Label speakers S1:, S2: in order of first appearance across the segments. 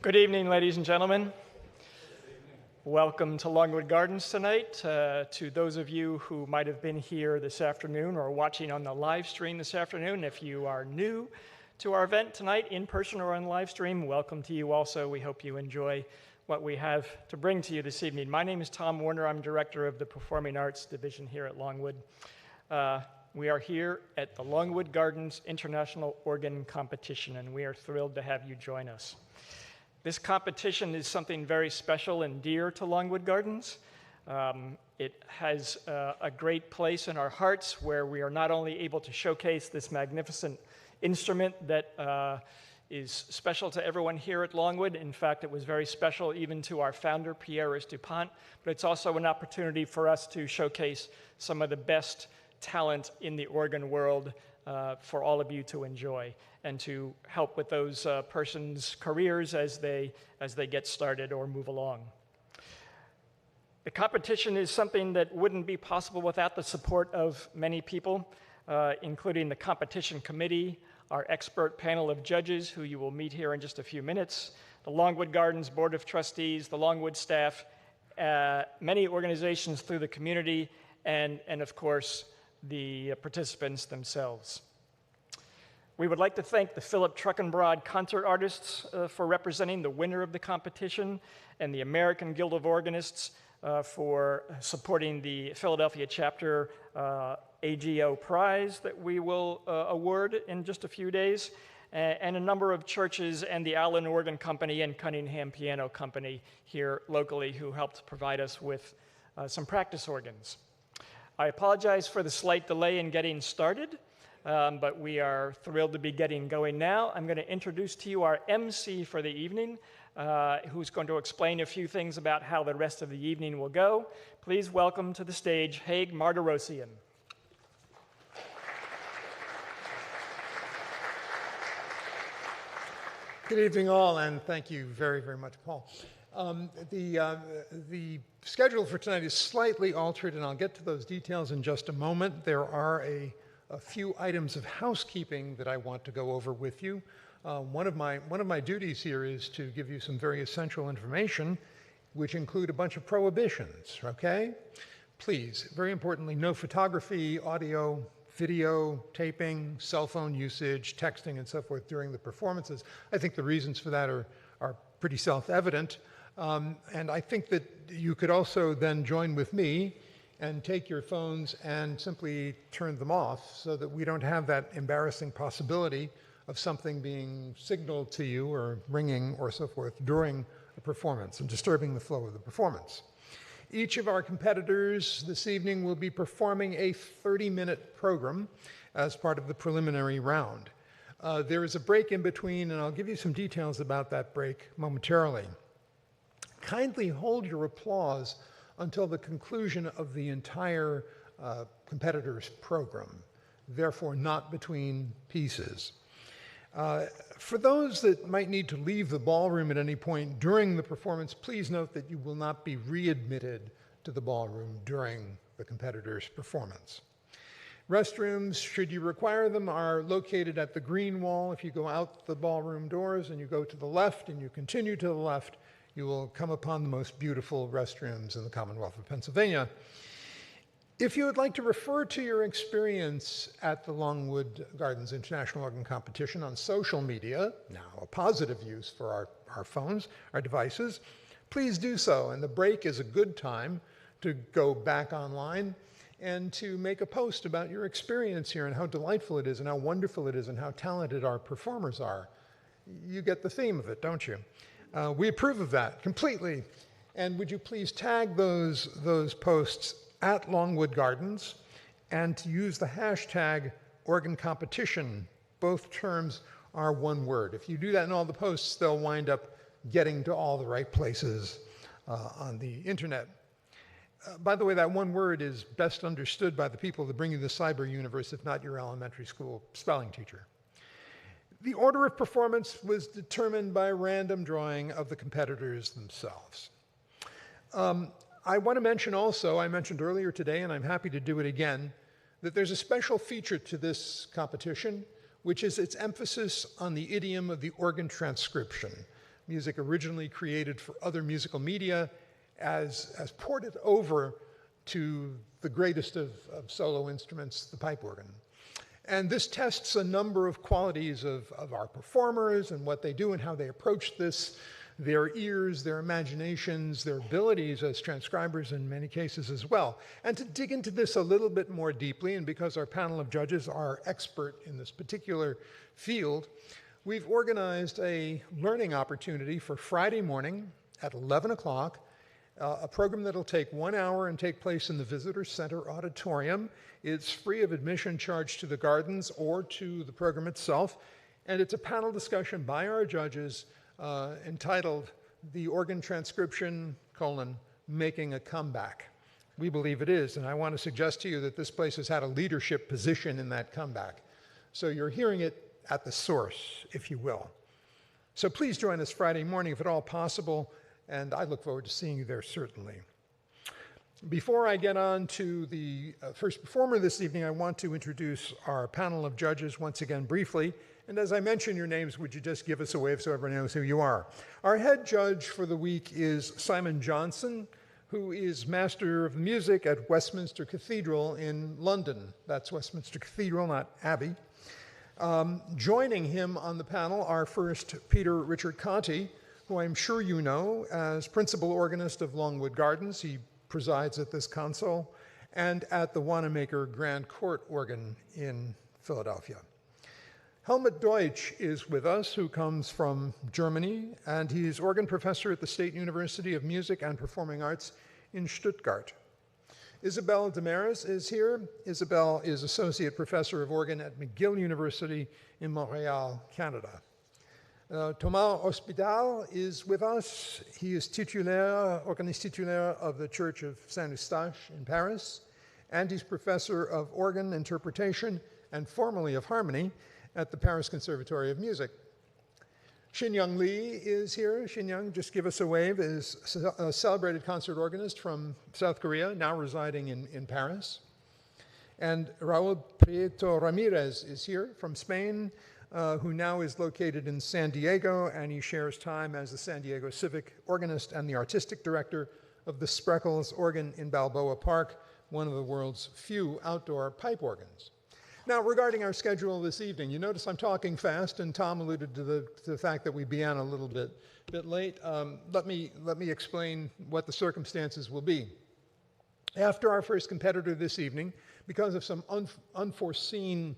S1: Good evening, ladies and gentlemen. Welcome to Longwood Gardens tonight. To those of you who might have been here this afternoon or watching on the live stream this afternoon, if you are new to our event tonight, in person or on live stream, welcome to you also. We hope you enjoy what we have to bring to you this evening. My name is Tom Warner. I'm Director of the Performing Arts Division here at Longwood. We are here at the Longwood Gardens International Organ Competition, and we are thrilled to have you join us. This competition is something very special and dear to Longwood Gardens. It has a great place in our hearts where we are not only able to showcase this magnificent instrument that is special to everyone here at Longwood. In fact, it was very special even to our founder, Pierre Dupont, but it's also an opportunity for us to showcase some of the best talent in the organ world for all of you to enjoy and to help with those persons' careers as they get started or move along. The competition is something that wouldn't be possible without the support of many people, including the competition committee, our expert panel of judges, who you will meet here in just a few minutes, the Longwood Gardens Board of Trustees, the Longwood staff, many organizations through the community, and of course, the participants themselves. We would like to thank the Philip Truckenbrod concert artists for representing the winner of the competition, and the American Guild of Organists for supporting the Philadelphia chapter AGO prize that we will award in just a few days, and a number of churches and the Allen Organ Company and Cunningham Piano Company here locally who helped provide us with some practice organs. I apologize for the slight delay in getting started, but we are thrilled to be getting going now. I'm going to introduce to you our MC for the evening, who's going to explain a few things about how the rest of the evening will go. Please welcome to the stage Haig Marderosian.
S2: Good evening all, and thank you very, very much, Paul. The schedule for tonight is slightly altered, and I'll get to those details in just a moment. There are a few items of housekeeping that I want to go over with you. One of my duties here is to give you some very essential information, which include a bunch of prohibitions, okay? Please, very importantly, no photography, audio, video, taping, cell phone usage, texting, and so forth during the performances. I think the reasons for that are pretty self-evident. And I think that you could also then join with me and take your phones and simply turn them off so that we don't have that embarrassing possibility of something being signaled to you or ringing or so forth during the performance and disturbing the flow of the performance. Each of our competitors this evening will be performing a 30-minute program as part of the preliminary round. There is a break in between, and I'll give you some details about that break momentarily. Kindly hold your applause until the conclusion of the entire competitor's program, therefore not between pieces. For those that might need to leave the ballroom at any point during the performance, please note that you will not be readmitted to the ballroom during the competitor's performance. Restrooms, should you require them, are located at the green wall. If you go out the ballroom doors and you go to the left and you continue to the left, you will come upon the most beautiful restrooms in the Commonwealth of Pennsylvania. If you would like to refer to your experience at the Longwood Gardens International Organ Competition on social media, now a positive use for our phones, our devices, please do so. And the break is a good time to go back online and to make a post about your experience here and how delightful it is and how wonderful it is and how talented our performers are. You get the theme of it, don't you? We approve of that completely. And would you please tag those posts at Longwood Gardens and to use the hashtag organ competition. Both terms are one word. If you do that in all the posts, they'll wind up getting to all the right places on the internet. By the way, that one word is best understood by the people that bring you the cyber universe, if not your elementary school spelling teacher. The order of performance was determined by random drawing of the competitors themselves. I want to mention also, I mentioned earlier today, and I'm happy to do it again, that there's a special feature to this competition, which is its emphasis on the idiom of the organ transcription. music originally created for other musical media as ported over to the greatest of solo instruments, the pipe organ. And this tests a number of qualities of our performers and what they do and how they approach this, their ears, their imaginations, their abilities as transcribers in many cases as well. And to dig into this a little bit more deeply, and because our panel of judges are expert in this particular field, we've organized a learning opportunity for Friday morning at 11 o'clock, a program that'll take 1 hour and take place in the Visitor Center Auditorium. It's free of admission charge to the gardens or to the program itself, and it's a panel discussion by our judges entitled The Organ Transcription, Making a Comeback. We believe it is, and I want to suggest to you that this place has had a leadership position in that comeback. So you're hearing it at the source, if you will. So please join us Friday morning if at all possible, and I look forward to seeing you there certainly. Before I get on to the first performer this evening, I want to introduce our panel of judges once again briefly. And as I mention your names, would you just give us a wave so everyone knows who you are? Our head judge for the week is Simon Johnson, who is Master of Music at Westminster Cathedral in London. That's Westminster Cathedral, not Abbey. Joining him on the panel are first Peter Richard Conti, who I'm sure you know as principal organist of Longwood Gardens. He presides at this console, and at the Wanamaker Grand Court organ in Philadelphia. Helmut Deutsch is with us, who comes from Germany, and he's organ professor at the State University of Music and Performing Arts in Stuttgart. Isabelle Damaris is here. Isabelle is associate professor of organ at McGill University in Montreal, Canada. Thomas Hospital is with us. He is organist titulaire of the Church of Saint-Eustache in Paris, and he's professor of organ interpretation and formerly of harmony at the Paris Conservatory of Music. Shin-Young Lee is here. Shin-Young, just give us a wave, is a celebrated concert organist from South Korea, now residing in Paris. And Raul Prieto Ramirez is here from Spain, who now is located in San Diego, and he shares time as the San Diego Civic organist and the artistic director of the Spreckels organ in Balboa Park, one of the world's few outdoor pipe organs. Now, regarding our schedule this evening, you notice I'm talking fast, and Tom alluded to the fact that we began a little bit late. Let me explain what the circumstances will be. After our first competitor this evening, because of some unforeseen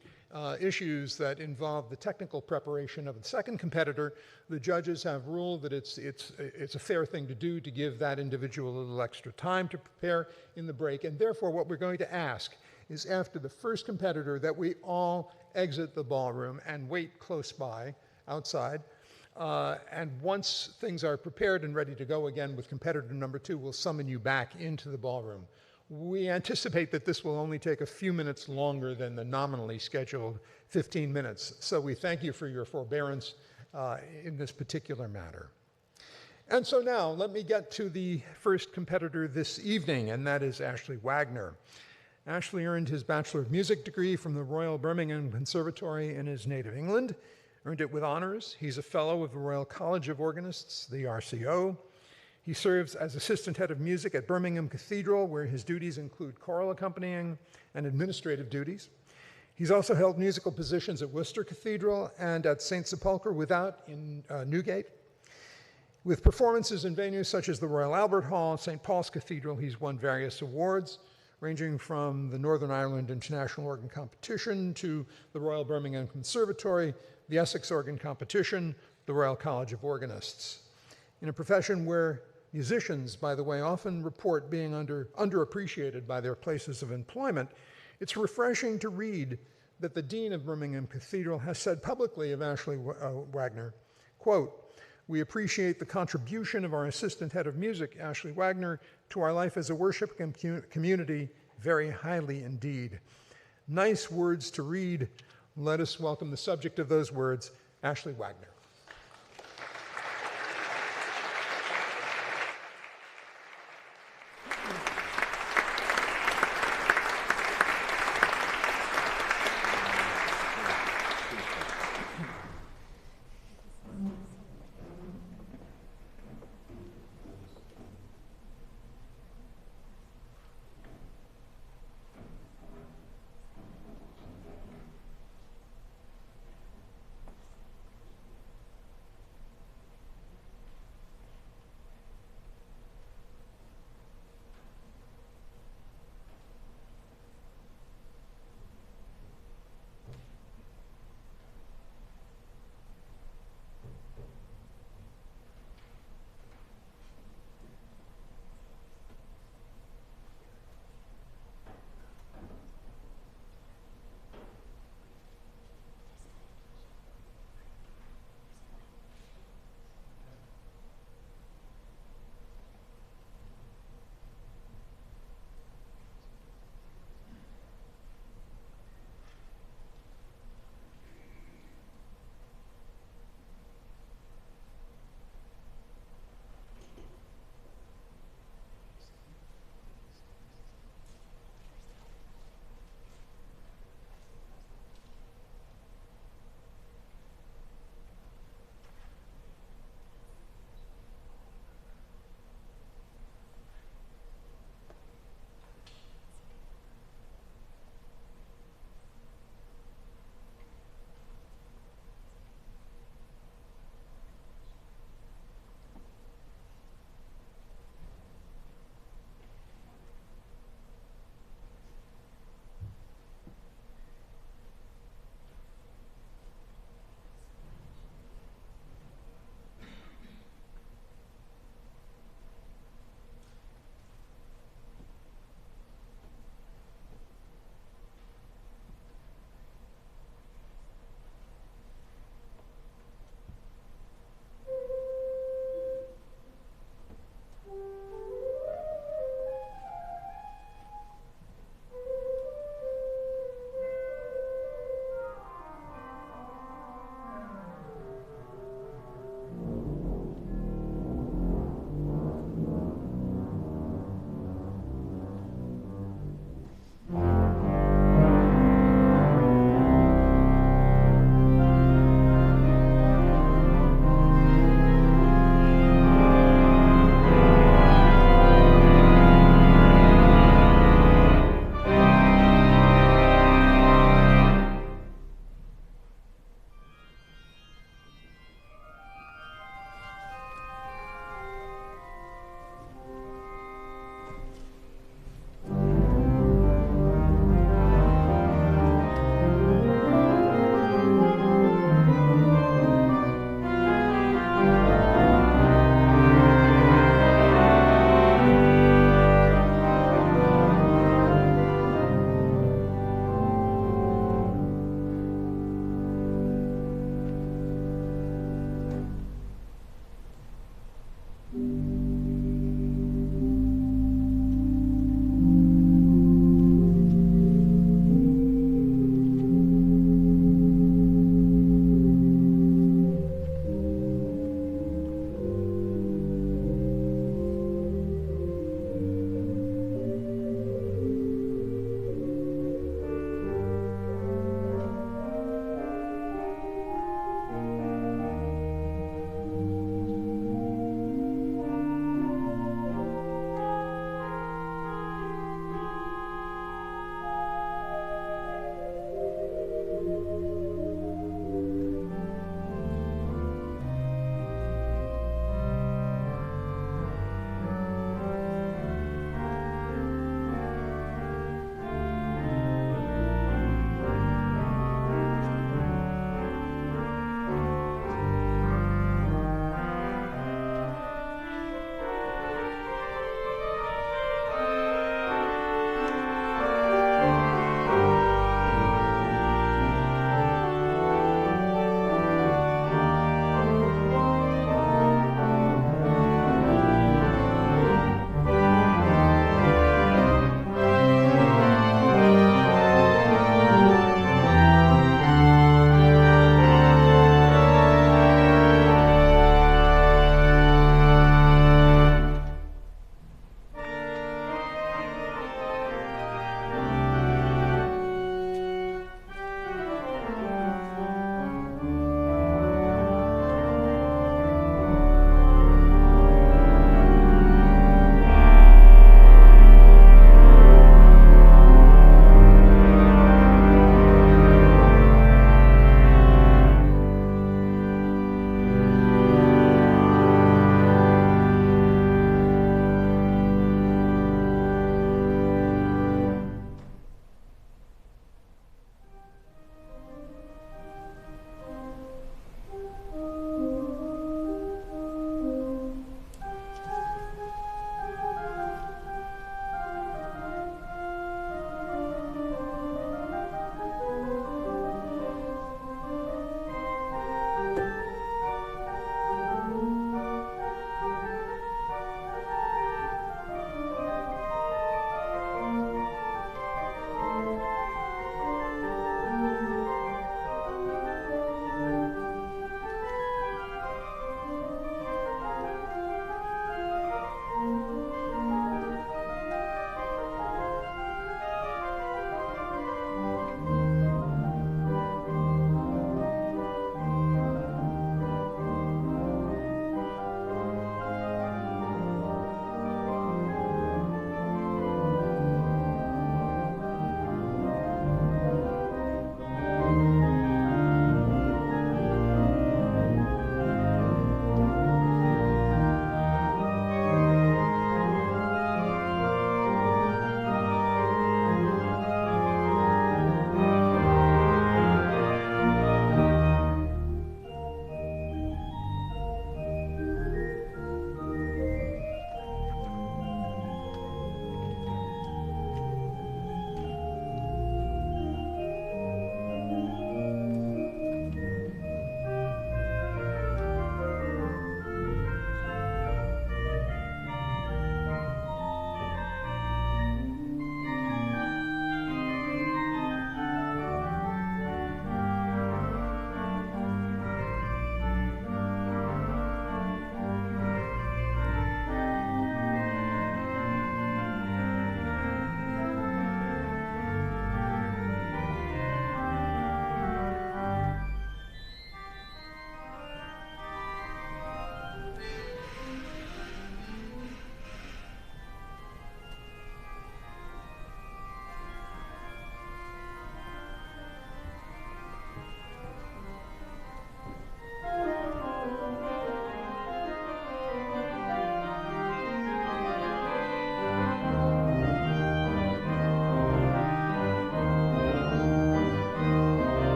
S2: issues that involve the technical preparation of the second competitor, the judges have ruled that it's a fair thing to do to give that individual a little extra time to prepare in the break, and therefore what we're going to ask is after the first competitor that we all exit the ballroom and wait close by outside. And once things are prepared and ready to go again with competitor number 2, we'll summon you back into the ballroom. We anticipate that this will only take a few minutes longer than the nominally scheduled 15 minutes. So we thank you for your forbearance in this particular matter. And so now let me get to the first competitor this evening, and that is Ashley Wagner. Ashley earned his Bachelor of Music degree from the Royal Birmingham Conservatory in his native England, earned it with honors. He's a fellow of the Royal College of Organists, the RCO. He serves as assistant head of music at Birmingham Cathedral, where his duties include choral accompanying and administrative duties. He's also held musical positions at Worcester Cathedral and at St. Sepulchre Without in Newgate. With performances in venues such as the Royal Albert Hall, St. Paul's Cathedral, he's won various awards, ranging from the Northern Ireland International Organ Competition to the Royal Birmingham Conservatory, the Essex Organ Competition, the Royal College of Organists. In a profession where musicians, by the way, often report being underappreciated by their places of employment, it's refreshing to read that the Dean of Birmingham Cathedral has said publicly of Ashley Wagner, quote, "We appreciate the contribution of our assistant head of music, Ashley Wagner, to our life as a worship community very highly indeed." Nice words to read. Let us welcome the subject of those words, Ashley Wagner.